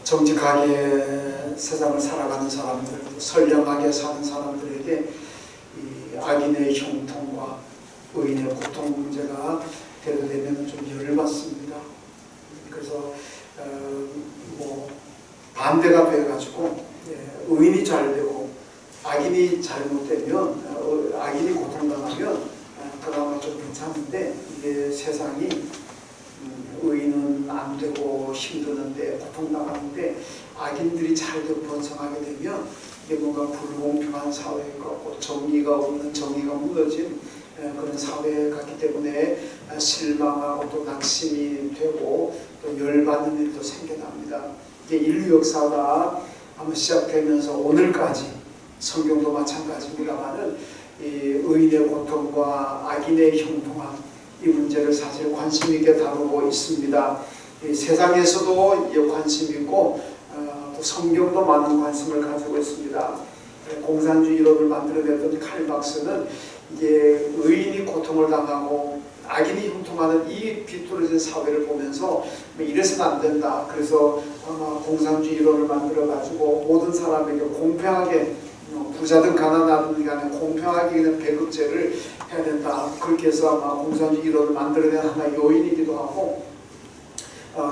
정직하게 세상을 살아가는 사람들, 선량하게 사는 사람들에게 이 악인의 형통과 의인의 고통 문제가 대두되면 좀 열받습니다. 그래서 반대가 돼가지고 의인이 잘 되고 악인이 잘못되면 악인이 고통당하면 그나마 좀 괜찮은데, 이게 세상이 의인은 안 되고 힘드는데 고통당하는데 악인들이 잘 되고 번성하게 되면 이게 뭔가 불공평한 사회인 것 같고 정의가 없는, 정의가 무너진 그런 사회 같기 때문에 실망하고 또 낙심이 되고 또 열받는 일도 생겨납니다. 이게 인류 역사가 한번 시작되면서 오늘까지, 성경도 마찬가지입니다만은 이 의인의 고통과 악인의 형통함, 이 문제를 사실 관심 있게 다루고 있습니다. 이 세상에서도 관심 있고 또 성경도 많은 관심을 가지고 있습니다. 공산주의론을 만들어냈던 칼 막스는 이게 의인이 고통을 당하고 악인이 형통하는 이 비뚤어진 사회를 보면서 이래서는 안 된다. 그래서 아마 공산주의론을 만들어 가지고 모든 사람에게 공평하게, 부자든 가난하든 간에 공평하게 그냥 배급제를 해야 된다. 그렇게 해서 아마 공산주의론을 만들어낸 하나의 요인이기도 하고,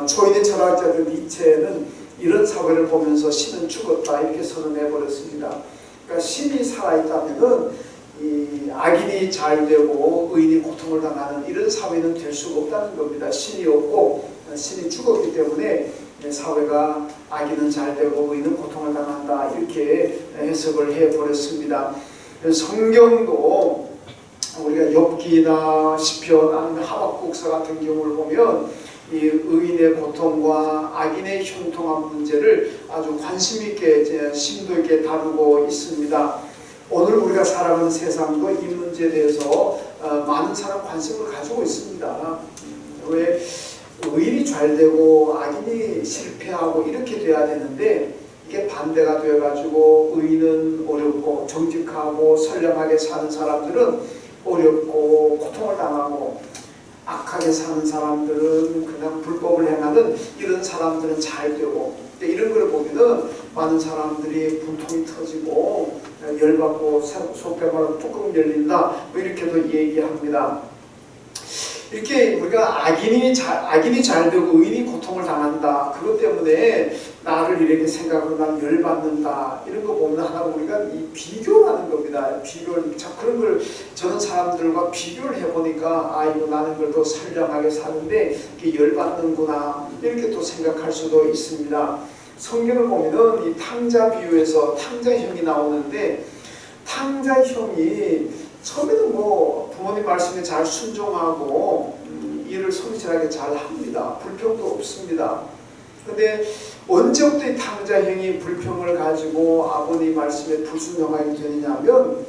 초인의 철학자들 니체는 이런 사회를 보면서 신은 죽었다 이렇게 선언해 버렸습니다. 그러니까 신이 살아있다면은 이 악인이 잘 되고 의인이 고통을 당하는 이런 사회는 될 수가 없다는 겁니다. 신이 없고 신이 죽었기 때문에 사회가 악인은 잘 되고 의인은 고통을 당한다 이렇게 해석을 해버렸습니다. 성경도 우리가 욥기나 시편 아니면 하박국서 같은 경우를 보면 이 의인의 고통과 악인의 형통한 문제를 아주 관심 있게, 심도 있게 다루고 있습니다. 오늘 우리가 살아가는 세상도 이 문제에 대해서 많은 사람 관심을 가지고 있습니다. 왜 의인이 잘 되고 악인이 실패하고 이렇게 돼야 되는데 이게 반대가 되어가지고 의인은 어렵고 정직하고 선량하게 사는 사람들은 어렵고 고통을 당하고 악하게 사는 사람들은 그냥 불법을 행하는 이런 사람들은 잘 되고, 이런 걸 보면은 많은 사람들이 분통이 터지고 열받고 속에 말하면 뚜껑 열린다 이렇게도 얘기합니다. 이렇게 우리가 악인이 잘 되고 의인이 고통을 당한다, 그것 때문에 나를 이렇게 생각하고 난 열받는다, 이런 거 보면 하나 우리가 이 비교하는 겁니다. 비교를, 참 그런 걸 저는 사람들과 비교를 해보니까 이거 나는 걸 더 선량하게 사는데 이게 열받는구나 이렇게 또 생각할 수도 있습니다. 성경을 보면은 이 탕자 비유에서 탕자형이 나오는데, 탕자형이 처음에는 부모님 말씀에 잘 순종하고 일을 성실하게 잘 합니다. 불평도 없습니다. 근데 언제부터 이 탕자형이 불평을 가지고 아버님 말씀에 불순종하게 되느냐면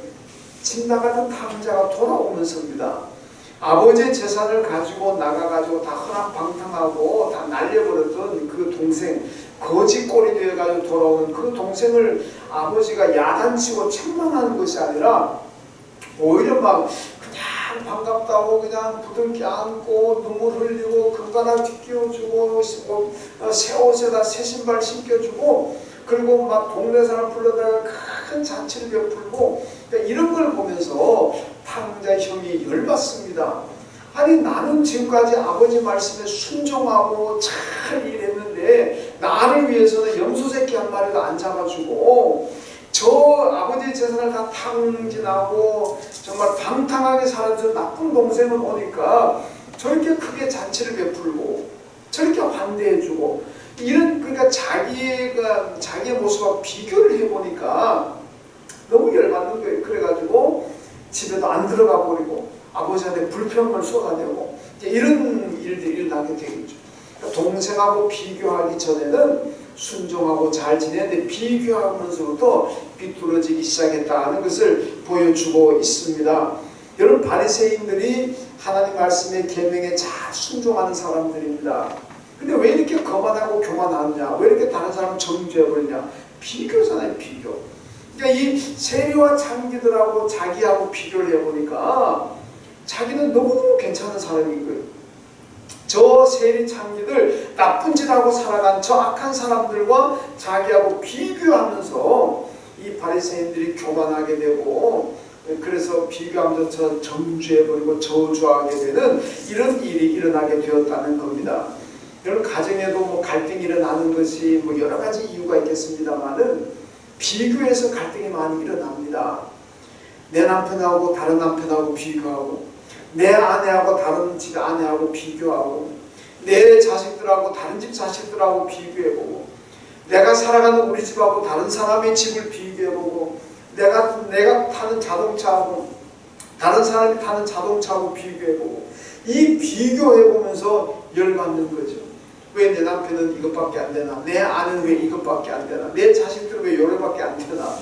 집 나가는 탕자가 돌아오면서입니다. 아버지의 재산을 가지고 나가가지고 다 허랑방탕하고 다 날려버렸던 그 동생, 거지꼴이 되어가지고 돌아오는 그 동생을 아버지가 야단치고 책망하는 것이 아니라 오히려 막 그냥 반갑다고 그냥 부둥켜 안고 눈물 흘리고 금바나 끼워주고 새 옷에다 새 신발 신겨주고, 그리고 막 동네 사람 불러다가 큰 잔치를 베풀고, 그러니까 이런 걸 보면서 탕자 형이 열받습니다. 아니 나는 지금까지 아버지 말씀에 순종하고 잘 일했는데 나를 위해서는 염소새끼 한 마리도 안 잡아주고 저 아버지의 재산을 다 탕진하고 정말 방탕하게 살아서 나쁜 동생은 오니까 저렇게 크게 잔치를 베풀고 저렇게 환대해주고, 이런, 그러니까 자기의 모습과 비교를 해보니까 너무 열받는 거예요. 그래가지고 집에도 안 들어가 버리고 아버지한테 불평을 쏟아내고 이런 일들이 일어나게 되겠죠. 그러니까 동생하고 비교하기 전에는 순종하고 잘 지내는데 비교하면서부터 비뚤어지기 시작했다는 것을 보여주고 있습니다. 여러분, 바리새인들이 하나님 말씀의 계명에 잘 순종하는 사람들입니다. 근데 왜 이렇게 거만하고 교만하느냐, 왜 이렇게 다른 사람 정죄해버리냐? 비교잖아요, 비교. 그러니까 이 세리와 창기들하고 자기하고 비교를 해보니까 자기는 너무너무 괜찮은 사람인 거예요. 저 세리 창기들 나쁜 짓 하고 살아간 저 악한 사람들과 자기하고 비교하면서 이 바리새인들이 교만하게 되고, 그래서 비교하면서 저 정죄해버리고 저주하게 되는 이런 일이 일어나게 되었다는 겁니다. 여러분, 가정에도 뭐 갈등이 일어나는 것이 뭐 여러 가지 이유가 있겠습니다만은 비교해서 갈등이 많이 일어납니다. 내 남편하고 다른 남편하고 비교하고, 내 아내하고 다른 집 아내하고 비교하고, 내 자식들하고 다른 집 자식들하고 비교해보고, 내가 살아가는 우리 집하고 다른 사람의 집을 비교해보고, 내가 타는 자동차하고 다른 사람이 타는 자동차하고 비교해보고, 이 비교해보면서 열받는 거죠. 왜 내 남편은 이것밖에 안 되나? 내 아내는 왜 이것밖에 안 되나? 내 자식들은 왜 요렇게밖에 안 되나?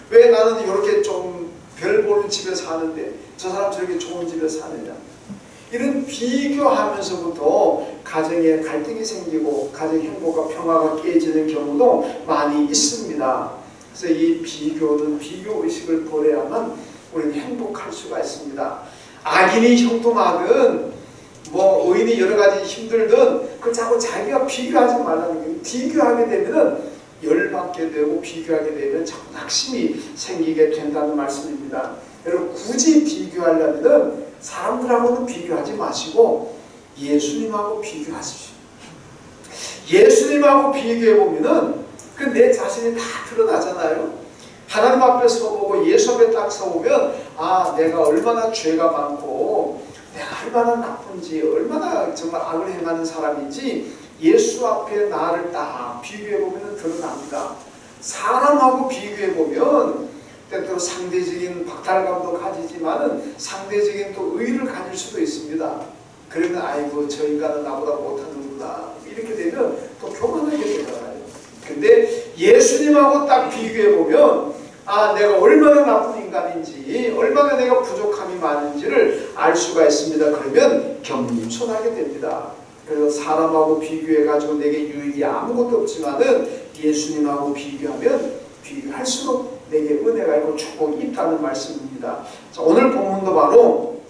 왜 나는 이렇게 좀 별 보는 집에 사는데 저 사람 저렇게 좋은 집에 사느냐? 이런 비교하면서부터 가정에 갈등이 생기고 가정 행복과 평화가 깨지는 경우도 많이 있습니다. 그래서 이 비교는 비교의식을 버려야만 우리는 행복할 수가 있습니다. 악인이 형통하든 뭐 의인이 여러 가지 힘들든 그걸 자꾸 자기가 비교하지 말라는 거예요. 비교하게 되면은 열받게 되고 비교하게 되면 자꾸 낙심이 생기게 된다는 말씀입니다. 여러분, 굳이 비교하려면 사람들하고는 비교하지 마시고 예수님하고 비교하십시오. 예수님하고 비교해보면은 그 내 자신이 다 드러나잖아요. 하나님 앞에 서보고 예수 앞에 딱 서보면, 아, 내가 얼마나 죄가 많고 내가 얼마나 나쁜지, 얼마나 정말 악을 행하는 사람인지 예수 앞에 나를 딱 비교해보면 드러납니다. 사람하고 비교해보면 때때로 상대적인 박탈감도 가지지만은 상대적인 또 의의를 가질 수도 있습니다. 그러면 아이고 저 인간은 나보다 못하는구나, 이렇게 되면 또 교만하게 되잖아요. 근데 예수님하고 딱 비교해보면, 아, 내가 얼마나 나쁜 인간인지, 얼마나 내가 부족함이 많은지를 알 수가 있습니다. 그러면 겸손하게 됩니다. 그래서 사람하고 비교해가지고 내게 유익이 아무것도 없지만은 예수님하고 비교하면 비교할수록 내게 은혜가 있고 축복이 있다는 말씀입니다. 자, 오늘 본문도 바로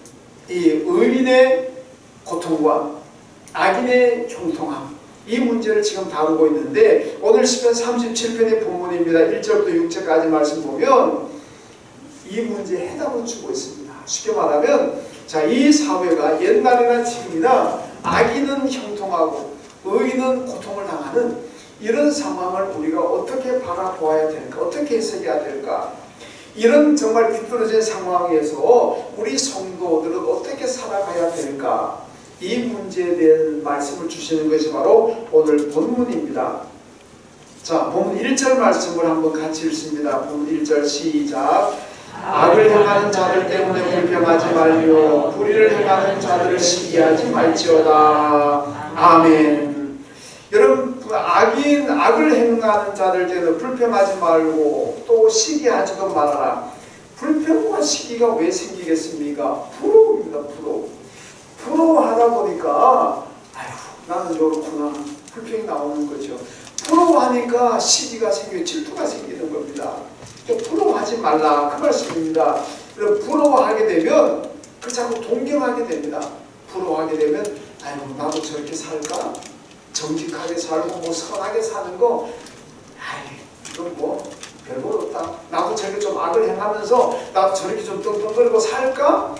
이 의인의 고통과 악인의 형통함, 이 문제를 지금 다루고 있는데, 오늘 시편 37편의 본문입니다. 1절부터 6절까지 말씀 보면 이 문제에 해답을 주고 있습니다. 쉽게 말하면, 자, 이 사회가 옛날이나 지금이나 악인은 형통하고 의인은 고통을 당하는 이런 상황을 우리가 어떻게 바라보아야 될까? 어떻게 해석해야 될까? 이런 정말 비뚤어진 상황에서 우리 성도들은 어떻게 살아가야 될까? 이 문제에 대한 말씀을 주시는 것이 바로 오늘 본문입니다. 자, 본문 1절 말씀을 한번 같이 읽습니다. 본문 1절 시작. 악을 행하는 자들 때문에 불평하지 말며 불의를 행하는 자들을 시기하지 말지어다. 아멘. 여러분, 악을 행하는 자들 때문에 불평하지 말고 또 시기하지도 말아라. 불평과 시기가 왜 생기겠습니까? 부러움입니다. 부러워하다 보니까 아휴, 나는 저렇구나, 불평이 나오는 거죠. 부러워하니까 시기가 생기고 질투가 생기는 겁니다. 부러워하지 말라, 그 말씀입니다. 부러워하게 되면 그 자꾸 동경하게 됩니다. 부러워하게 되면 아이고, 나도 저렇게 살까? 정직하게 살고 뭐 선하게 사는 거, 아이, 이건 뭐 별거 없다. 나도 저렇게 좀 악을 행하면서 나도 저렇게 좀 떵떵거리고 살까?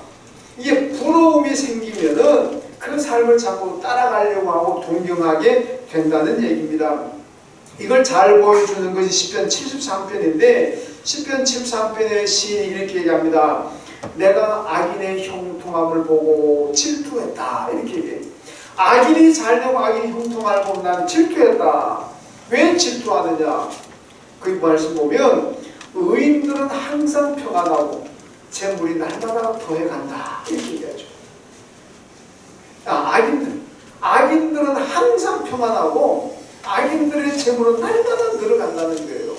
이게 부러움이 생기면은 그 삶을 자꾸 따라가려고 하고 동경하게 된다는 얘기입니다. 이걸 잘 보여주는 것이 시편 73편인데 시편 73편의 시인이 이렇게 얘기합니다. 내가 악인의 형통함을 보고 질투했다, 이렇게 얘기해요. 악인이 잘되고 악인이 형통함을 보면 나는 질투했다. 왜 질투하느냐? 그 말씀 보면 의인들은 항상 평안하고 재물이 날마다 더해간다, 이렇게 얘기하죠. 악인들은 항상 평안하고 악인들의 재물은 날마다 늘어간다는 거예요.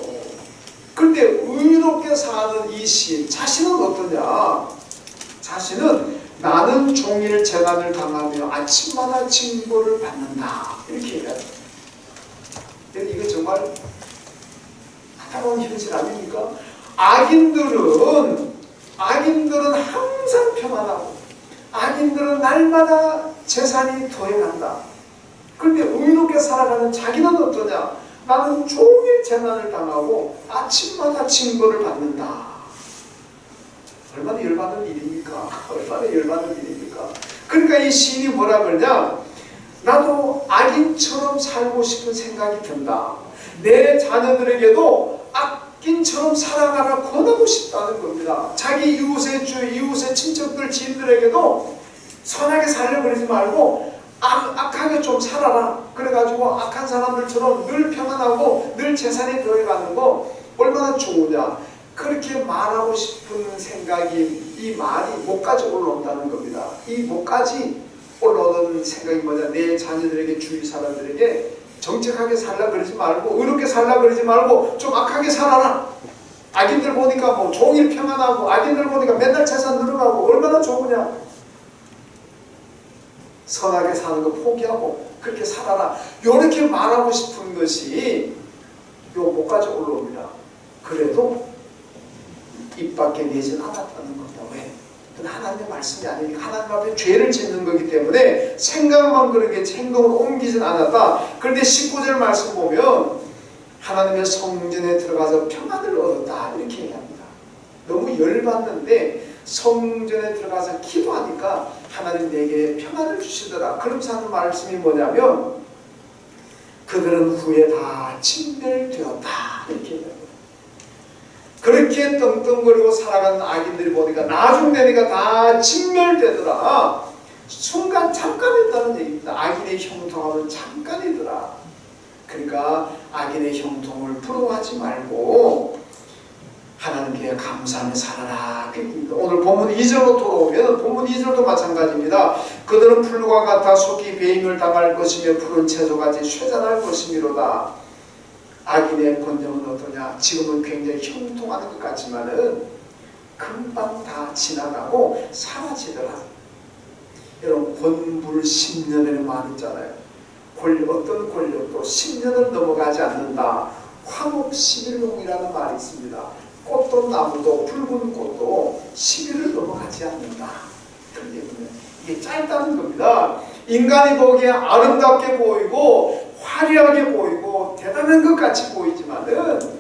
그런데 의롭게 사는 이 시인 자신은 어떠냐? 자신은 나는 종일 재난을 당하며 아침마다 징벌을 받는다, 이렇게 얘기하죠. 이거 정말 안타까운 현실 아닙니까? 악인들은 항상 평안하고 악인들은 날마다 재산이 더해간다. 그런데 의롭게 살아가는 자기는 어떠냐? 나는 종일 재난을 당하고 아침마다 징벌을 받는다. 얼마나 열받는 일입니까? 얼마나 열받는 일입니까? 그러니까 이 시인이 뭐라 그러냐? 나도 악인처럼 살고 싶은 생각이 든다. 내 자녀들에게도 악인처럼 살아가라 권하고 싶다는 겁니다. 자기 이웃의 친척들, 지인들에게도 선하게 살려 그러지 말고 악하게 좀 살아라. 그래가지고 악한 사람들처럼 늘 평안하고 늘 재산이 더해가는 거 얼마나 좋으냐. 그렇게 말하고 싶은 생각이, 이 말이 목까지 올라온다는 겁니다. 이 목까지 올라오는 생각이 뭐냐? 내 자녀들에게, 주위 사람들에게 정직하게 살라 그러지 말고, 의롭게 살라 그러지 말고 좀 악하게 살아라. 악인들 보니까 뭐 종일 평안하고, 악인들 보니까 맨날 재산 늘어나고 얼마나 좋으냐. 선하게 사는 거 포기하고 그렇게 살아라. 이렇게 말하고 싶은 것이 요 목까지 올라옵니다. 그래도 입 밖에 내진 않았다는 겁니다. 왜? 그건 하나님의 말씀이 아니니까 하나님 앞에 죄를 짓는 거기 때문에 생각만 그렇게 행동을 옮기진 않았다. 그런데 19절 말씀 보면 하나님의 성전에 들어가서 평안을 얻었다 이렇게 얘기합니다. 너무 열받는데 성전에 들어가서 기도하니까 하나님 내게 평안을 주시더라. 그러면서 하는 말씀이 뭐냐면 그들은 후에 다 진멸되었다 이렇게 얘기합니다. 그렇게 떵떵거리고 살아가는 악인들이 보니까 나중 되니까 다 진멸되더라. 순간 잠깐이었다는 얘기입니다. 악인의 형통함은 잠깐이더라. 그러니까 악인의 형통을 부러워하지 말고 하나님께 감사하며 살아라. 오늘 본문 2절로 돌아오면 본문 2절도 마찬가지입니다. 그들은 풀과 같아 속히 배임을 당할 것이며 푸른 채소같이 쇠잔할 것이미로다. 악인의 번영은 어떠냐? 지금은 굉장히 형통하는 것 같지만은 금방 다 지나가고 사라지더라. 여러분 권불 10년이라는 말 있잖아요. 어떤 권력도 10년을 넘어가지 않는다. 황업 11홍이라는 말이 있습니다. 꽃도 나무도 붉은 꽃도 10일을 넘어가지 않는다. 그런 얘기는 이게 짧다는 겁니다. 인간이 보기에 아름답게 보이고 화려하게 보이고 대단한 것 같이 보이지만은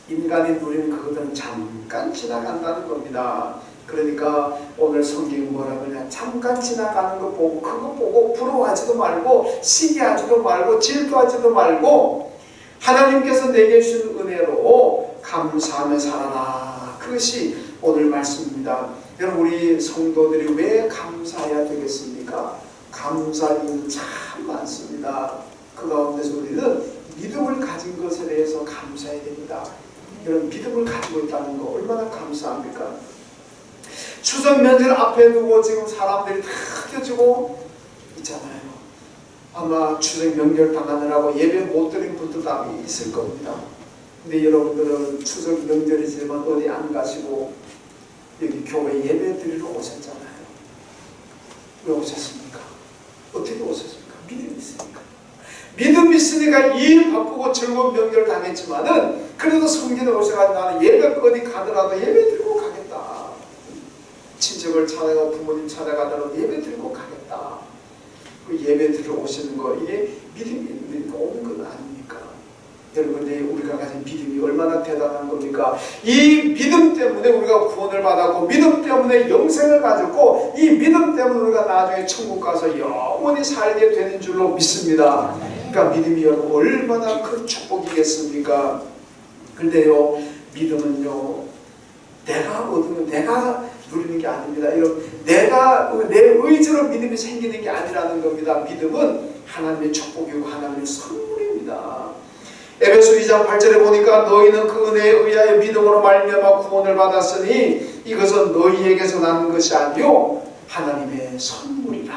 인간이 누리는 그것들은 잠깐 지나간다는 겁니다. 그러니까 오늘 성경이 뭐라 그러냐? 잠깐 지나가는 거 보고 그거 보고 부러워하지도 말고 시기하지도 말고 질투하지도 말고 하나님께서 내게 주신 은혜로 감사하며 살아라. 그것이 오늘 말씀입니다. 여러분 우리 성도들이 왜 감사해야 되겠습니까? 감사할 이유는 참 많습니다. 그 가운데서 우리는 믿음을 가진 것에 대해서 감사해야 됩니다. 이런 믿음을 가지고 있다는 거 얼마나 감사합니까? 추석 명절 앞에 두고 지금 사람들이 다 껴지고 있잖아요. 아마 추석 명절 당하느라고 예배 못 드린 분들도 아마 있을 겁니다. 근데 여러분들은 추석 명절이지만 어디 안 가시고 여기 교회 예배 드리러 오셨잖아요. 왜 오셨습니까? 어떻게 오셨습니까? 믿음이 있으니까. 믿음이 있으니까 일 바쁘고 즐거운 명절 당했지만은 그래도 성전에 오셔가지고 나는 예배 어디 가더라도 예배 드리고 가겠다. 친척을 찾아가고 부모님 찾아가더라도 예배 드리고 가겠다. 그 예배 드리러 오시는 거 이게 믿음이 있으니까 오는 건 아닙니까? 여러분 우리가 가진 믿음이 얼마나 대단한 겁니까? 이 믿음 때문에 우리가 구원을 받았고 믿음 때문에 영생을 가졌고 이 믿음 때문에 우리가 나중에 천국 가서 영원히 살게 되는 줄로 믿습니다. 그러니까 믿음이 여러분 얼마나 큰 축복이겠습니까? 그런데요 믿음은요 내가 얻으면 내가 누리는 게 아닙니다. 내가 내 의지로 믿음이 생기는 게 아니라는 겁니다. 믿음은 하나님의 축복이고 하나님의 선물입니다. 에베소 2장 8절에 보니까 너희는 그 은혜에 의하여 믿음으로 말미암아 구원을 받았으니 이것은 너희에게서 난 것이 아니요 하나님의 선물이라.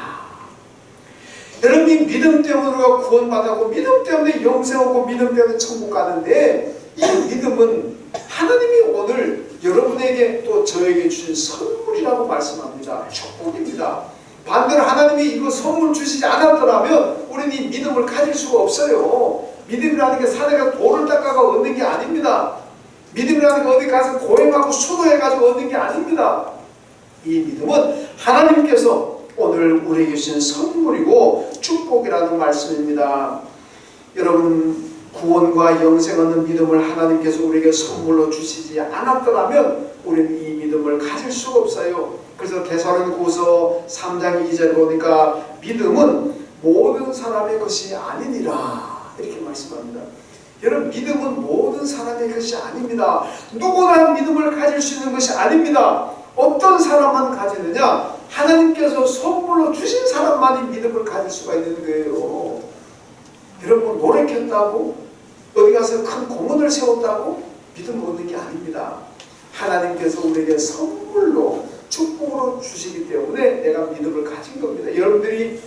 여러분이 믿음 때문에 우리가 구원받았고 믿음 때문에 영생 얻고 믿음 때문에 천국 가는데 이 믿음은 하나님이 오늘 여러분에게 또 저에게 주신 선물이라고 말씀합니다. 축복입니다. 반대로 하나님이 이거 선물 주시지 않았더라면 우리는 이 믿음을 가질 수가 없어요. 믿음이라는 게 사내가 돌을 닦아가 얻는 게 아닙니다. 믿음이라는 게 어디 가서 고행하고 수도해가지고 얻는 게 아닙니다. 이 믿음은 하나님께서 오늘 우리에게 주신 선물이고 축복이라는 말씀입니다. 여러분, 구원과 영생 얻는 믿음을 하나님께서 우리에게 선물로 주시지 않았더라면 우리는 이 믿음을 가질 수가 없어요. 그래서 데살로니가후서 3장 2절 보니까 믿음은 모든 사람의 것이 아니니라 이렇게 말씀합니다. 여러분, 믿음은 모든 사람의 것이 아닙니다. 누구나 믿음을 가질 수 있는 것이 아닙니다. 어떤 사람만 가지느냐? 하나님께서 선물로 주신 사람만이 믿음을 가질 수가 있는 거예요. 여러분, 노력했다고 어디 가서 큰 공헌을 세웠다고 믿음 얻는 게 아닙니다. 하나님께서 우리에게 선물로 축복으로 주시기 때문에 내가 믿음을 가진 겁니다. 여러분들이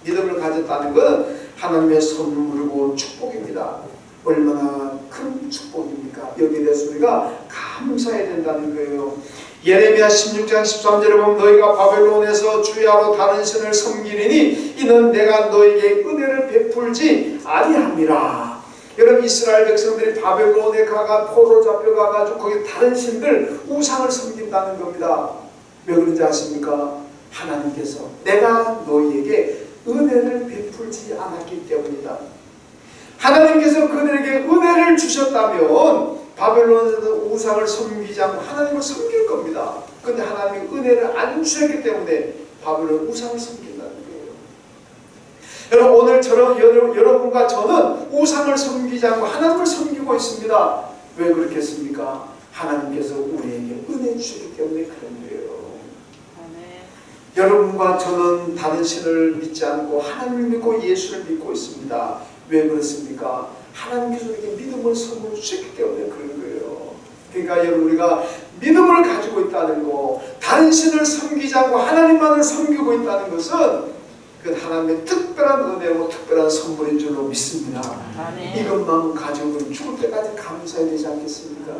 믿음을 가졌다는 건 하나님의 선물이고 축복입니다. 얼마나 큰 축복입니까? 여기에 대해서 우리가 감사해야 된다는 거예요. 예레미야 16장 13절에 보면 너희가 바벨론에서 주야로 다른 신을 섬기리니 이는 내가 너희에게 은혜를 베풀지 아니함이라. 여러분, 이스라엘 백성들이 바벨론에 가가 포로 잡혀가가지고 거기 다른 신들 우상을 섬긴다는 겁니다. 왜 그런지 아십니까? 하나님께서 내가 너희에게 은혜를 베풀지 않았기 때문이다. 하나님께서 그들에게 은혜를 주셨다면 바벨론에서 우상을 섬기지 않고 하나님을 섬길 겁니다. 그런데 하나님이 은혜를 안 주셨기 때문에 바벨론 우상을 섬긴다는 거예요. 여러분, 오늘처럼 여러분과 저는 우상을 섬기지 않고 하나님을 섬기고 있습니다. 왜 그렇겠습니까? 하나님께서 우리에게 은혜 주셨기 때문에 그런 거예요. 여러분과 저는 다른 신을 믿지 않고 하나님을 믿고 예수를 믿고 있습니다. 왜 그렇습니까? 하나님께서 우리에게 믿음을 선물로 주셨기 때문에 그런 거예요. 그러니까 여러분, 우리가 믿음을 가지고 있다는 거, 다른 신을 섬기지 않고 하나님만을 섬기고 있다는 것은 그 하나님의 특별한 은혜고 특별한 선물인 줄로 믿습니다. 이것만 가지고 죽을 때까지 감사해야 되지 않겠습니까?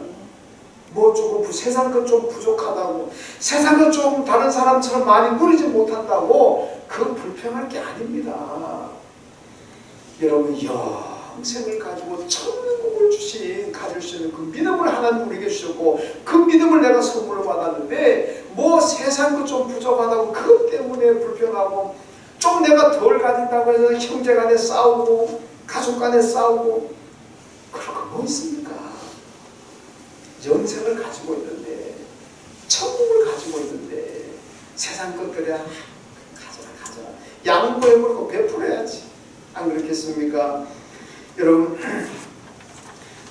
뭐 조금 세상 것 좀 부족하다고, 세상 것 좀 다른 사람처럼 많이 누리지 못한다고 그건 불평할 게 아닙니다. 여러분, 영생을 가지고 천국을 가질 수 있는 그 믿음을 하나님 우리에게 주셨고 그 믿음을 내가 선물로 받았는데 뭐 세상 것 좀 부족하다고 그것 때문에 불평하고 좀 내가 덜 가진다고 해서 형제 간에 싸우고 가족 간에 싸우고 그런 거 뭐 있습니까? 영생을 가지고 있는데, 천국을 가지고 있는데 세상 것들이야 가져라 양보해버리고 베풀어야지. 안 그렇겠습니까? 여러분,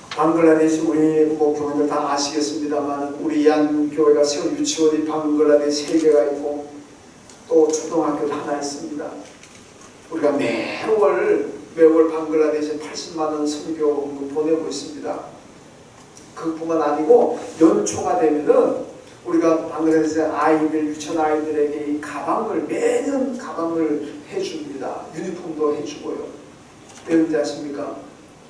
방글라데시 우리 부모님들 다 아시겠습니다만 우리 이안 교회가 세운 유치원이 방글라데시 3개가 있고 또 초등학교도 하나 있습니다. 우리가 매월 방글라데시에 80만 원 선교금 보내고 있습니다. 그뿐만 아니고 연초가 되면은 우리가 방글라데시 아이들, 유치원 아이들에게 이 매년 가방을 해줍니다. 유니폼도 해주고요. 왜 그런지 아십니까?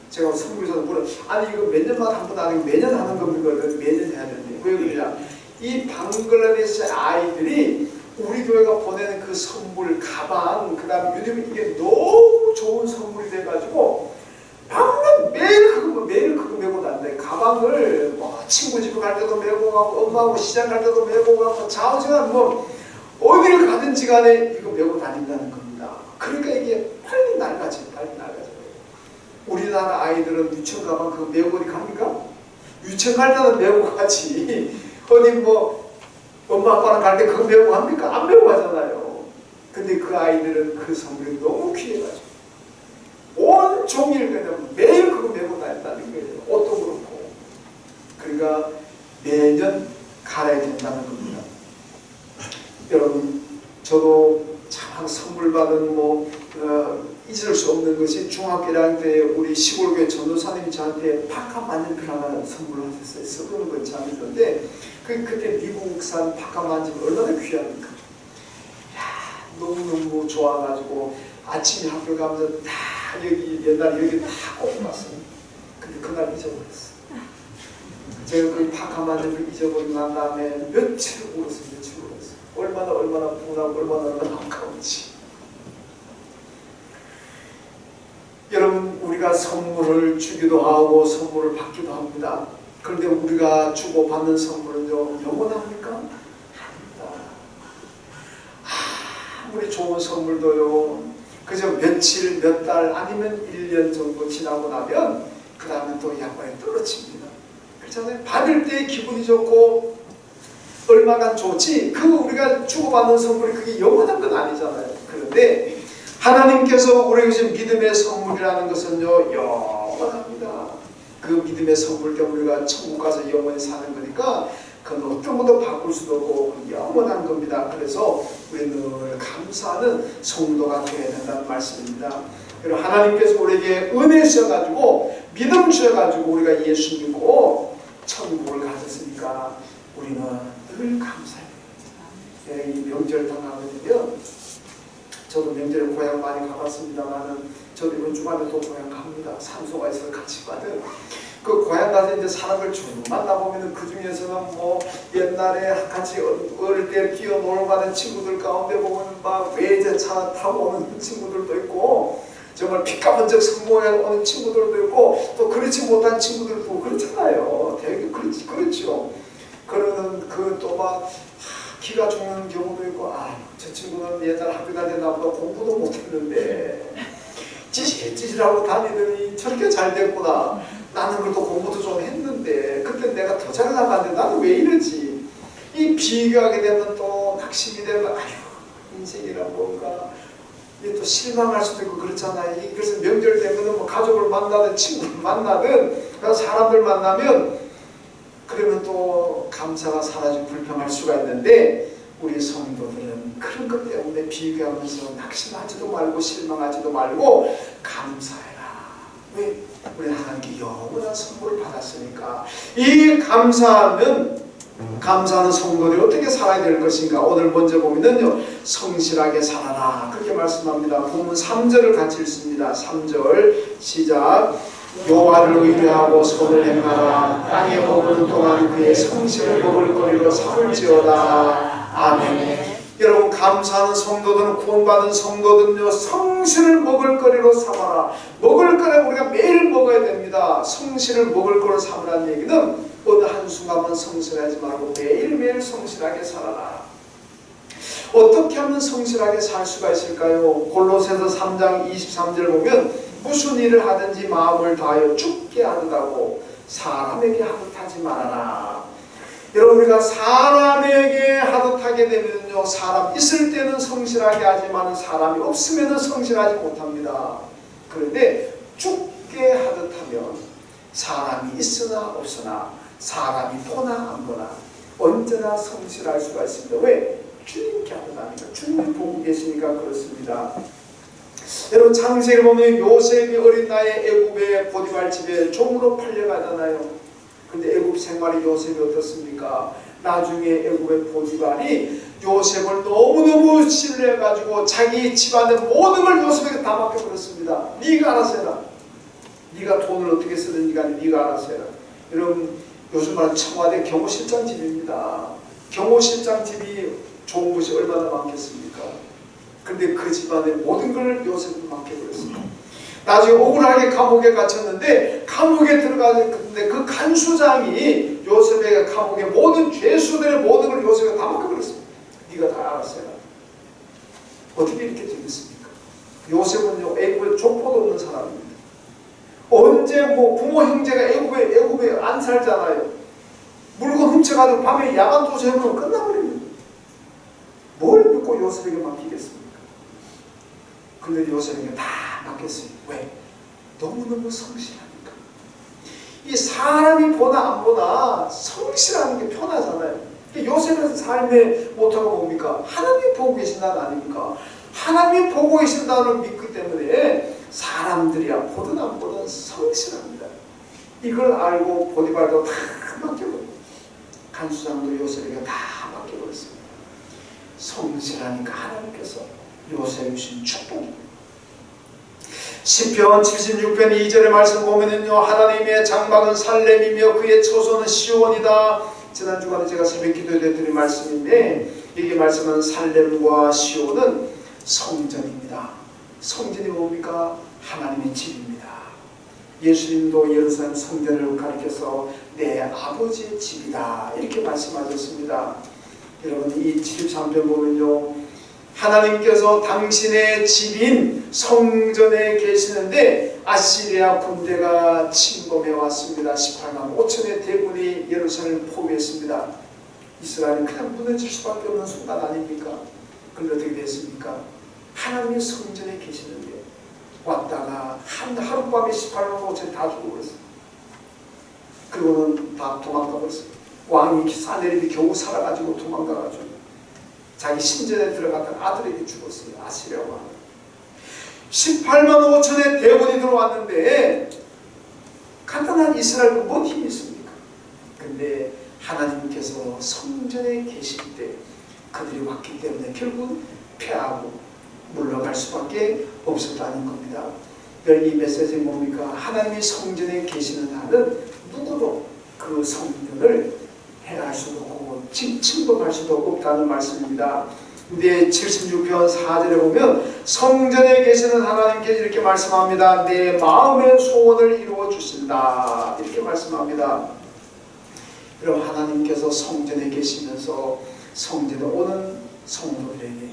제가 선교사도 물어, 아니 이거 몇 년마다 한 번 아니고 매년 하는 겁니까? 매년 해야 되는데 왜 그러냐? 이 방글라데시 아이들이 우리 교회가 보내는 그 선물, 가방, 그 다음에 유니폼, 이게 너무 좋은 선물이 돼가지고 방금 매일 그거 메고 다닌다. 가방을 뭐 친구 집에 갈 때도 메고 가고 엄마하고 시장 갈 때도 메고 가고 좌우지간 뭐 어디를 가든지 간에 이거 메고 다닌다는 겁니다. 그러니까 이게 빨리 낡아져요. 우리나라 아이들은 유치원 가방 그거 메고 어디 갑니까? 유치원 갈 때는 메고 가지. 어디 뭐 엄마 아빠랑 갈 때 그거 메고 갑니까? 안 메고 가잖아요. 근데 그 아이들은 그 선물이 너무 귀해가지고 온종일 그냥 매일 그거 메고 다닌다는 거예요. 옷도 그렇고. 그러니까 매년 갈아야 된다는 겁니다. 여러분, 저도 참 선물 받은 잊을 수 없는 것이 중학교 1학년 때 우리 시골교회 전도사님이 저한테 파카 만년필 하나 선물하셨어요. 써보는 건 참 있는데 그때 미국산 파카 만년필 얼마나 귀합니까? 너무너무 좋아가지고 아침에 학교 가면서 다 옛날에 여기 다 꽂고 갔어요. 근데 그날 잊어버렸어. 제가 그 파카 만년필 잊어버리고 난 다음에 며칠 울었어요. 얼마나 분하고 얼마나 아까운지. 여러분, 우리가 선물을 주기도 하고 선물을 받기도 합니다. 그런데 우리가 주고 받는 선물은요 영원합니까? 아닙니다. 아무리 좋은 선물도요, 그저 며칠, 몇 달 아니면 1년 정도 지나고 나면 그 다음에 또 양반이 떨어집니다. 그렇잖아요. 받을 때 기분이 좋고 얼마간 좋지, 그 우리가 주고받는 선물이 그게 영원한 건 아니잖아요. 그런데 하나님께서 우리에게 주신 믿음의 선물이라는 것은요, 영원합니다. 그 믿음의 선물 때문에 우리가 천국 가서 영원히 사는 거니까 그건 어떤 것도 바꿀 수도 없고 영원한 겁니다. 그래서 우리는 늘 감사하는 성도가 되어야 된다는 말씀입니다. 그리고 하나님께서 우리에게 은혜 주셔가지고 믿음 주셔가지고 우리가 예수 믿고 천국을 가졌으니까 우리는 늘 감사해요. 예, 이 명절 당하거든요. 저도 명절에 고향 많이 가봤습니다만은 저도 이번 주말에 또 고향 갑니다. 산소가 있어서 같이 가든 그 고향 가서 이제 사람을 쭉 만나보면은 그 중에서는 뭐 옛날에 같이 어릴 때 뛰어놀고 가는 친구들 가운데 보면 막 외제차 타고 오는 친구들도 있고 정말 피까번쩍 성공해 오는 친구들도 있고 또 그렇지 못한 친구들도 그렇잖아요. 되게 그렇죠. 그러는 그 또 막 기가 죽는 경우도 있고, 저 친구는 옛날 학교 다닐 나보다 공부도 못했는데 찌질찌질하고 다니더니 저렇게 잘 됐구나. 나는 그래도 공부도 좀 했는데 그때 내가 더 잘 나갔는데 나는 왜 이러지? 이 비교하게 되면 또 낙심이 되면 인생이란 뭔가 이게 또 실망할 수도 있고 그렇잖아요. 그래서 명절 되면 뭐 가족을 만나든 친구를 만나든 사람들 만나면 그러면 또 감사가 사라지고 불평할 수가 있는데 우리 성도들은 그런 것 때문에 비교하면서 낙심하지도 말고 실망하지도 말고 감사해라. 왜? 우리 하나님께 영원한 선물을 받았으니까. 이 감사하는 성도들이 어떻게 살아야 될 것인가. 오늘 먼저 보면은요, 성실하게 살아라 그렇게 말씀합니다. 본문 3절을 같이 읽습니다. 3절 시작. 여호와를 의뢰하고 손을 행하라. 땅에 머무는 동안 그의 성실을 먹을 거리로 삼을지어다. 아멘. 여러분, 감사하는 성도들은, 구원받은 성도들은요, 성실을 먹을 거리로 삼아라. 먹을 거리를 우리가 매일 먹어야 됩니다. 성실을 먹을 거리로 삼으라는 얘기는 어느 한순간만 성실하지 말고 매일매일 성실하게 살아라. 어떻게 하면 성실하게 살 수가 있을까요? 골로새서 3장 23절 보면 무슨 일을 하든지 마음을 다하여 죽게 하듯하고 사람에게 하듯하지 말아라. 여러분, 우리가 사람에게 하듯하게 되면요, 사람 있을 때는 성실하게 하지만 사람이 없으면 성실하지 못합니다. 그런데 죽게 하듯하면 사람이 있으나 없으나 사람이 보나 안 보나 언제나 성실할 수가 있습니다. 왜? 주님께 하듯하니까. 주님이 보고 계시니까 그렇습니다. 여러분, 창세기를 보면 요셉이 어린 나이에 애굽의 보디발 집에 종으로 팔려가잖아요. 근데 애굽 생활이 요셉이 어떻습니까? 나중에 애굽의 보디발이 요셉을 너무너무 신뢰해가지고 자기 집안의 모든 걸 요셉에게 다 맡겨버렸습니다. 네가 알아서 해라. 네가 돈을 어떻게 쓰든지 간에 네가 알아서 해라. 여러분, 요즘 말하는 청와대 경호실장 집입니다. 경호실장 집이 좋은 곳이 얼마나 많겠습니까? 근데 그 집안의 모든 걸 요셉을 맡겨버렸습니다. 나중에 억울하게 감옥에 갇혔는데 감옥에 들어가는데 그 간수장이 요셉에게 감옥의 모든 죄수들의 모든 걸 요셉에게 다 맡겨버렸습니다. 네가 다 알아서 해라. 어떻게 이렇게 되겠습니까? 요셉은요, 애굽에 족보도 없는 사람입니다. 언제 뭐 부모 형제가 애굽에 안 살잖아요. 물건 훔쳐가지고 밤에 야간 도주하면 끝나버립니다. 뭘 믿고 요셉에게 맡기겠습니까? 근데 요셉에게 다 맡겼어요. 왜? 너무너무 성실하니까. 이 사람이 보나 안 보나 성실하는 게 편하잖아요. 요셉의 삶의 모토가 뭡니까? 하나님이 보고 계신다는 아닙니까? 하나님이 보고 계신다는 걸 믿기 때문에 사람들이야 보든 안 보든 성실합니다. 이걸 알고 보디발도 다 맡겨버립니다. 간수장도 요셉에게 다 맡겨버렸습니다. 성실하니까 하나님께서 요셉이 주신 축복입니다. 시편 76편 2절의 말씀 보면은요, 하나님의 장막은 살렘이며 그의 처소는 시온이다. 지난 주간에 제가 새벽 기도에 드린 말씀인데, 이게 말씀은 살렘과 시온은 성전입니다. 성전이 뭡니까? 하나님의 집입니다. 예수님도 예루살렘 성전을 가리켜서 내 아버지의 집이다 이렇게 말씀하셨습니다. 여러분, 이 73편 보면요, 하나님께서 당신의 집인 성전에 계시는데 아시리아 군대가 침범해 왔습니다. 18만 5천의 대군이 예루살렘을 포위했습니다. 이스라엘이 그냥 무너질 수밖에 없는 순간 아닙니까? 그런데 어떻게 됐습니까? 하나님의 성전에 계시는데 왔다가 하룻밤에 18만 5천 다 죽어버렸어요. 그리고는 다 도망가버렸어요. 왕이 사내립이 겨우 살아가지고 도망가가지고 자기 신전에 들어갔던 아들에게 죽었어요. 아시리아 왕. 18만 5천의 대군이 들어왔는데 간단한 이스라엘은 뭔 힘이 있습니까? 근데 하나님께서 성전에 계실 때 그들이 왔기 때문에 결국 패하고 물러갈 수밖에 없었다는 겁니다. 이 메시지는 뭡니까? 하나님이 성전에 계시는 한은 누구도 그 성전을 해할 수도 없고 침범할 수도 없다는 말씀입니다. 근데 76편 4절에 보면 성전에 계시는 하나님께서 이렇게 말씀합니다. 내 마음의 소원을 이루어 주신다. 이렇게 말씀합니다. 그럼 하나님께서 성전에 계시면서 성전에 오는 성도들에게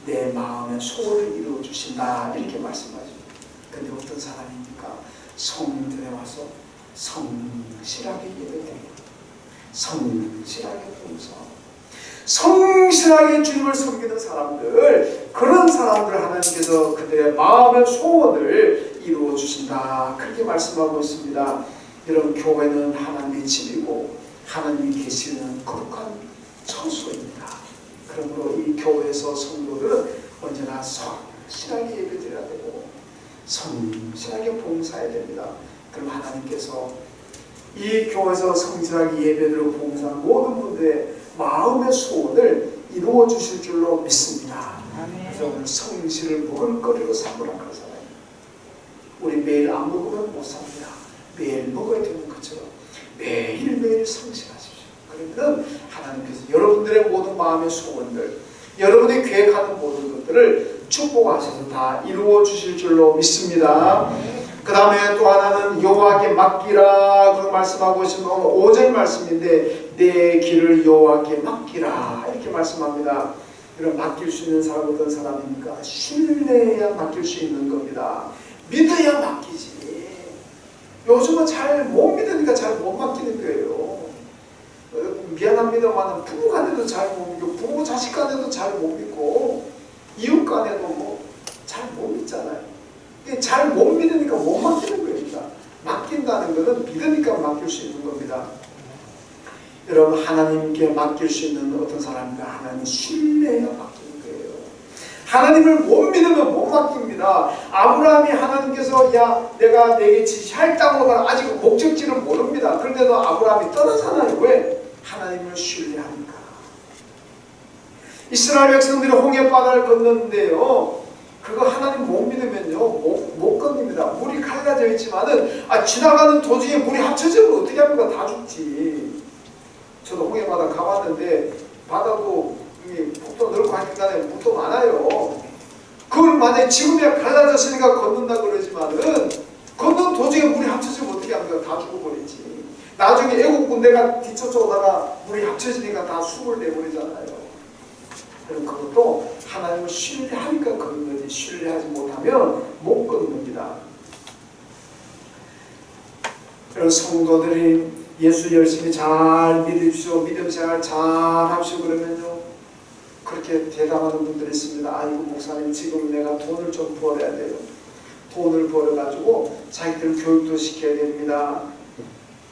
내 마음의 소원을 이루어 주신다. 이렇게 말씀하죠. 근데 어떤 사람입니까? 성전에 와서 성실하게 예배드리고 성실하게 봉사하고 성실하게 주님을 섬기는 사람들, 그런 사람들 하나님께서 그들의 마음의 소원을 이루어 주신다. 그렇게 말씀하고 있습니다. 여러분, 교회는 하나님의 집이고 하나님이 계시는 거룩한 처소입니다. 그러므로 이 교회에서 성도들은 언제나 성실하게 예배드려야 되고 성실하게 봉사해야 됩니다. 그럼 하나님께서 이 교회에서 성실하게 예배드리고 봉사하는 모든 분들의 마음의 소원을 이루어 주실 줄로 믿습니다. 그래서 오늘 성실을 먹을거리로 삼으라 그런 사람이에요. 우리 매일 안 먹으면 못 삽니다. 매일 먹어야 되는 것처럼 매일매일 성실하십시오. 그러면 하나님께서 여러분들의 모든 마음의 소원들, 여러분이 계획하는 모든 것들을 축복하셔서 다 이루어 주실 줄로 믿습니다. 그 다음에 또 하나는 여호와께 맡기라 그런 말씀하고 있습니다. 오늘 5절 말씀인데 내 길을 여호와께 맡기라 이렇게 말씀합니다. 이런 맡길 수 있는 사람 어떤 사람입니까? 신뢰해야 맡길 수 있는 겁니다. 믿어야 맡기지. 요즘은 잘 못 믿으니까 잘 못 맡기는 거예요. 미안합니다만 부부 간에도 잘 못 믿고 부모 자식 간에도 잘 못 믿고 이웃 간에도 뭐 잘 못 믿잖아요. 잘 못 믿으니까 못 맡기는 겁니다. 맡긴다는 것은 믿으니까 맡길 수 있는 겁니다. 여러분, 하나님께 맡길 수 있는 어떤 사람인가? 하나님 신뢰해야 맡기는 거예요. 하나님을 못 믿으면 못 맡깁니다. 아브라함이 하나님께서 야 내가 내게 지시할 땅으로 가라 아직 목적지를 모릅니다. 그런데도 아브라함이 떠나잖아요. 왜? 하나님을 신뢰하니까. 이스라엘 백성들이 홍해 바다를 건넜는데요. 그거 하나님 못 믿으면요 못 건립니다. 물이 갈라져 있지만은 지나가는 도중에 물이 합쳐지면 어떻게 합니까? 다 죽지. 저도 홍해 바다 가봤는데 바다도 폭도 넓고 하니까 물도 많아요. 그걸 만약에 지금이야 갈라졌으니까 걷는다 그러지만은 걷는 도중에 물이 합쳐지면 어떻게 합니까? 다 죽어버리지. 나중에 애국 군대가 뒤쫓아오다가 물이 합쳐지니까 다 숨을 내버리잖아요. 그럼 그것도 하나님을 신뢰하니까 걷는 거지 신뢰하지 못하면 못 걷는 겁니다. 그런 성도들이 예수 열심히 잘 믿으십시오. 믿음 생활 잘 합시오. 그러면요 그렇게 대담하는 분들이 있습니다. 아이고 목사님 지금 내가 돈을 좀 벌어야 돼요. 돈을 벌어가지고 자기들 교육도 시켜야 됩니다.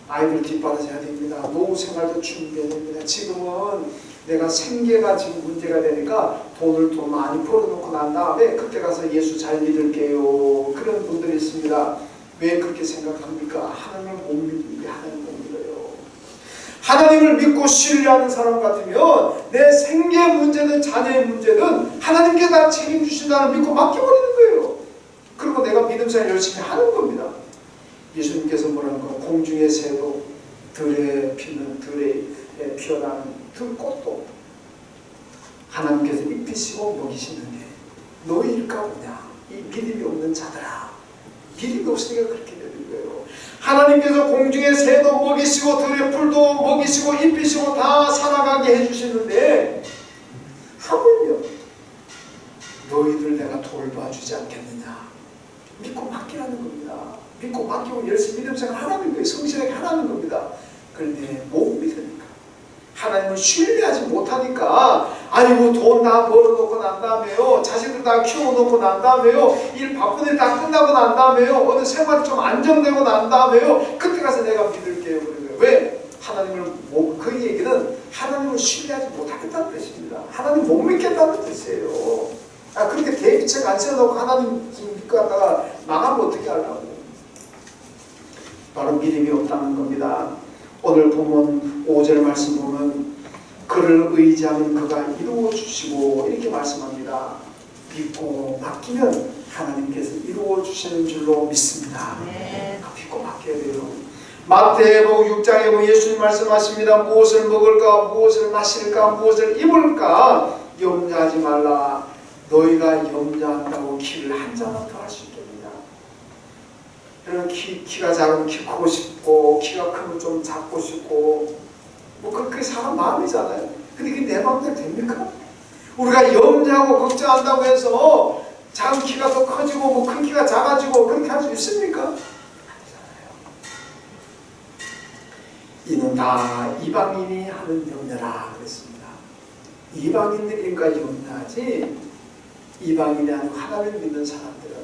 아이들 뒷바라져야 됩니다. 노후 생활도 준비해야 됩니다. 지금은 내가 생계가 지금 문제가 되니까 돈을 더 많이 벌어놓고 난 다음에 그때 가서 예수 잘 믿을게요. 그런 분들이 있습니다. 왜 그렇게 생각합니까? 하나님을 못 믿으니까 하나님을 못 믿어요. 하나님을 믿고 신뢰하는 사람 같으면 내 생계 문제든 자녀의 문제든 하나님께 다 책임주신다는 믿고 맡겨버리는 거예요. 그리고 내가 믿음 생활 열심히 하는 겁니다. 예수님께서 뭐라는 거? 공중의 새도 들에 피는 들에 피어나는 들꽃도 하나님께서 입히시고 먹이시는데 너희일까 보냐? 이 믿음이 없는 자들아. 믿음이 없으니까 그렇게 되는 거예요. 하나님께서 공중의 새도 먹이시고 들의 풀도 먹이시고 입히시고 다 살아가게 해주시는데 하물며 너희들 내가 돌봐주지 않겠느냐. 믿고 맡기라는 겁니다. 믿고 맡기고 열심히 믿음 생활 하라는 거예요. 성실하게 하라는 겁니다. 그런데 못 믿으니까, 하나님을 신뢰하지 못하니까, 아니고 돈 다 벌어놓고 난 다음에요, 자식들 다 키워놓고 난 다음에요, 일 바쁜 일 다 끝나고 난 다음에요, 어느 생활이 좀 안정되고 난 다음에요, 그때 가서 내가 믿을게요. 그러는 거예요. 왜? 하나님을 그 얘기는 하나님을 신뢰하지 못하겠다는 뜻입니다. 하나님 못 믿겠다는 뜻이에요. 그렇게 대비책 안 세워놓고 하나님 믿고 갔다가 망하면 어떻게 하려고. 바로 믿음이 없다는 겁니다. 오늘 보면 5절 말씀 보면 그를 의지하면 그가 이루어 주시고 이렇게 말씀합니다. 믿고 맡기면 하나님께서 이루어 주시는 줄로 믿습니다. 네. 믿고 맡겨야 돼요. 마태복음 6장에 보면 예수님 말씀하십니다. 무엇을 먹을까, 무엇을 마실까, 무엇을 입을까 염려하지 말라. 너희가 염려한다고 키를 한 자만 더 할 수 있겠느냐. 여러분 키가 작으면 키 크고 싶고, 키가 크면 좀 작고 싶고, 뭐 그게 사람 마음이잖아요. 근데 그게 내 마음대로 됩니까? 우리가 염려하고 걱정한다고 해서 작은 키가 더 커지고 뭐 큰 키가 작아지고 그렇게 할 수 있습니까? 아니잖아요. 이는 다 이방인이 하는 염려라 그랬습니다. 이방인들인가 염려하지, 이방인이 아니고 하나님을 믿는 사람들은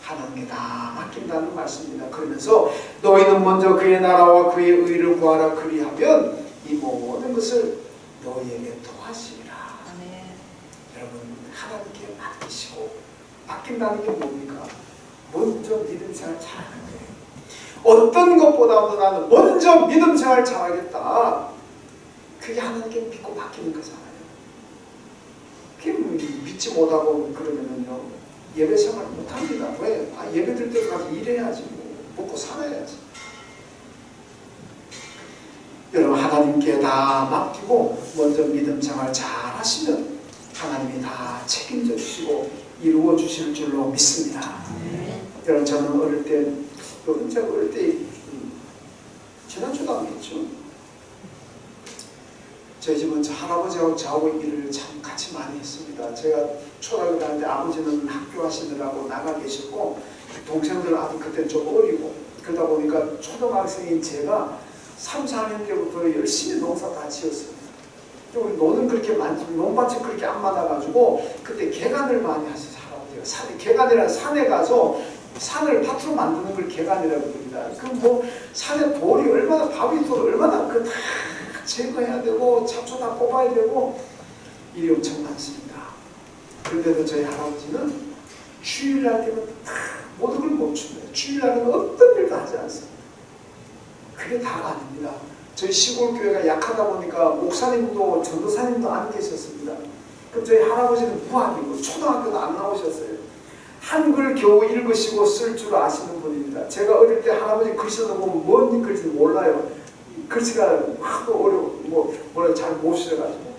하나님께 다 맡긴다는 말씀입니다. 그러면서 너희는 먼저 그의 나라와 그의 의를 구하라. 그리하면 이 모든 것을 너희에게 더하시리라. 네. 여러분 하나님께 맡기시고, 맡긴다는 게 뭡니까? 먼저 믿음 생활 잘하는 거예요. 어떤 것보다도 나는 먼저 믿음 생활 잘하겠다. 그게 하나님께 믿고 맡기는 거잖아요. 믿지 못하고 그러면요 예배 생활 못합니다. 왜? 예배 들 때 가서 일해야지, 먹고 살아야지. 여러분 하나님께 다 맡기고 먼저 믿음 생활 잘 하시면 하나님이 다 책임져 주시고 이루어 주실 줄로 믿습니다. 여러분 저는 어릴 때, 제가 어릴 때 지난주도 안 했죠. 저희 집은 할아버지하고 저하고 일을 참 같이 많이 했습니다. 제가 초등학교 다닐 때 아버지는 학교 하시느라고 나가 계셨고, 동생들 아직 그때 좀 어리고, 그러다 보니까 초등학생인 제가 3, 4학년 때부터 열심히 농사 다 지었습니다. 우리 노는 그렇게 많지, 논밭이 그렇게 안 많아가지고 그때 개간을 많이 하셨어요. 할아버지가 개간이라는 산에 가서 산을 밭으로 만드는 걸 개간이라고 부릅니다. 그 뭐 산에 돌이 얼마나, 바위돌 얼마나 그 다 제거해야 되고 잡초 다 뽑아야 되고 일이 엄청 많습니다. 그런데도 저희 할아버지는 주일날 되면 다 모든 걸 멈춥니다. 주일날은 어떤 일도 하지 않습니다. 그게 다가 아닙니다. 저희 시골 교회가 약하다 보니까 목사님도 전도사님도 안 계셨습니다. 그럼 저희 할아버지는 무학이고 초등학교도 안 나오셨어요. 한글 겨우 읽으시고 쓸 줄 아시는 분입니다. 제가 어릴 때 할아버지 글씨도 보면 뭔 글씨인지 몰라요. 글씨가 하도 어려워, 뭐라 잘 못 쓰셔가지고.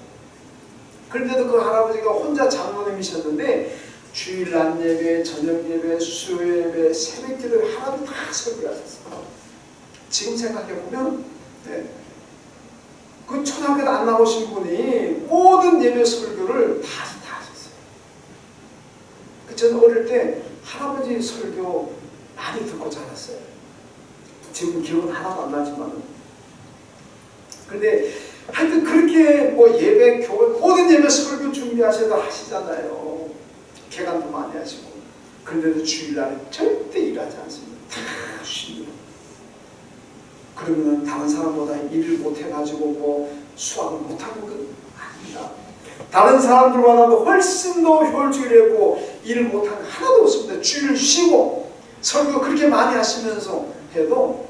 그런데도 그 할아버지가 혼자 장로님이셨는데 주일 낮 예배, 저녁 예배, 수요 예배, 새벽 기도에 하나도 다 설교하셨어요. 지금 생각해보면 그 초등학교도 안 나오신 분이 모든 예배 설교를 다 하셨어요. 저는 어릴 때 할아버지 설교 많이 듣고 자랐어요. 지금 기억은 하나도 안 나지만. 그런데 하여튼 그렇게 뭐 예배, 교회, 모든 예배 설교 준비하셔도 하시잖아요. 개간도 많이 하시고. 그런데도 주일날에 절대 일하지 않습니다. 다 쉽니다. 그러면 다른 사람보다 일을 못해가지고 뭐 수학을 못하는 건 아닙니다. 다른 사람들보다도 훨씬 더 효율적이고 일을 못하는 거 하나도 없습니다. 주일 쉬고 설교 그렇게 많이 하시면서 해도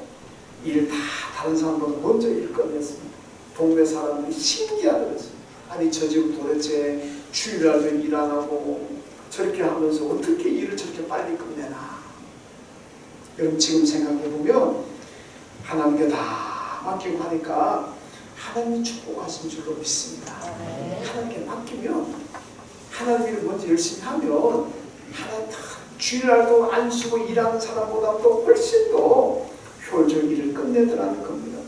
일 다 다른 사람보다 먼저 일 끝냈습니다. 동네 사람들이 신기하더랬어요. 아니 저 집 도대체 주일날도 일 안 하고 저렇게 하면서 어떻게 일을 저렇게 빨리 끝내나. 여러분 지금 생각해보면 하나님께 다 맡기고 하니까 하나님이 축복하신 줄로 믿습니다. 하나님께 맡기면 하나님을 먼저 열심히 하면 하나님 다 주일날도 안 쉬고 일하는 사람보다도 훨씬 더 효율적 일을 끝내더라는 겁니다.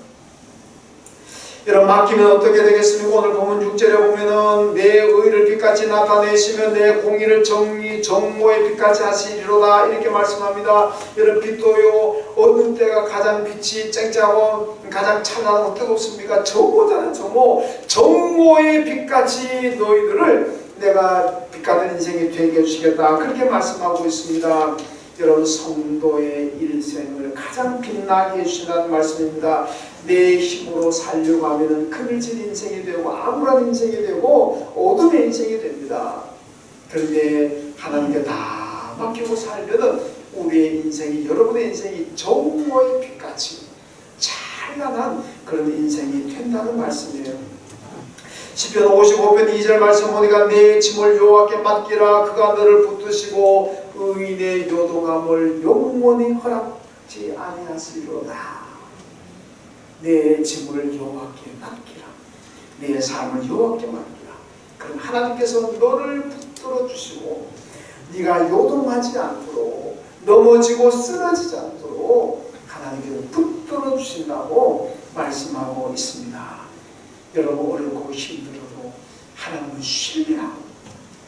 여러분, 맡기면 어떻게 되겠습니까? 오늘 보면 6절에 보면은 내 의를 빛같이 나타내시며 내 공의를 정오의 빛같이 하시리로다, 이렇게 말씀합니다. 여러분, 빛도요, 어느 때가 가장 빛이 쨍쨍하고 가장 찬란하고 뜨겁습니까? 정오잖아요. 정오의 빛같이 너희들을 내가 빛같은 인생이 되게 해주시겠다, 그렇게 말씀하고 있습니다. 여러분, 성도의 일생을 가장 빛나게 해주신다는 말씀입니다. 내 힘으로 살려고 하면 그늘진 인생이 되고 암울한 인생이 되고 어둠의 인생이 됩니다. 그런데 하나님께 다 맡기고 살려는 우리의 인생이, 여러분의 인생이 정오의 빛같이 찬란한 그런 인생이 된다는 말씀이에요. 시편 55편 2절 말씀 보니까 내 짐을 여호와께 맡기라, 그가 너를 붙드시고 의인의 요동함을 영원히 허락지 아니하시리로다. 내 짐을 여호와께 맡기라, 내 삶을 여호와께 맡기라. 그럼 하나님께서 너를 붙들어 주시고 네가 요동하지 않도록, 넘어지고 쓰러지지 않도록 하나님께서 붙들어 주신다고 말씀하고 있습니다. 여러분, 어렵고 힘들어도 하나님은 신뢰하고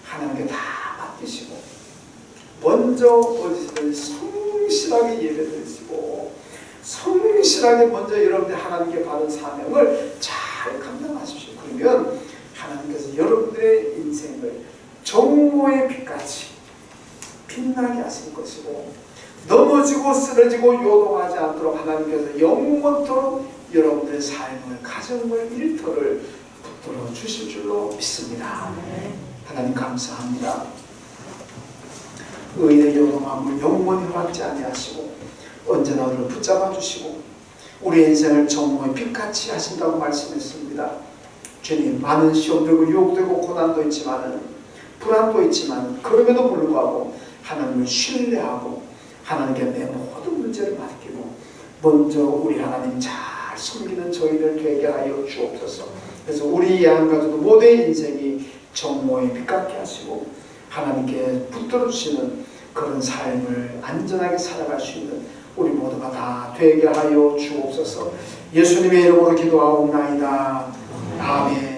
하나님께 다 맡기시고 먼저 어디서든 성실하게 예배드리시고 성실하게 먼저 여러분들 하나님께 받은 사명을 잘 감당하십시오. 그러면 하나님께서 여러분들의 인생을 정오의 빛같이 빛나게 하실 것이고 넘어지고 쓰러지고 요동하지 않도록 하나님께서 영원토록 여러분들의 삶을, 가정을, 일터를 붙들어 주실 줄로 믿습니다. 하나님 감사합니다. 의인의 요동함을 영원히 허락지 아니하시고 언제나 우리를 붙잡아 주시고 우리의 인생을 정오의 빛같이 하신다고 말씀했습니다. 주님, 많은 시험되고 유혹되고 고난도 있지만은, 불안도 있지만, 그럼에도 불구하고 하나님을 신뢰하고 하나님께 내 모든 문제를 맡기고 먼저 우리 하나님 잘 섬기는 저희들 되게 하여 주옵소서. 그래서 우리 양가족도 모두의 인생이 정오의 빛같게 하시고 하나님께 붙들어 주시는 그런 삶을 안전하게 살아갈 수 있는 우리 모두가 다 되게 하여 주옵소서. 예수님의 이름으로 기도하옵나이다. 아멘.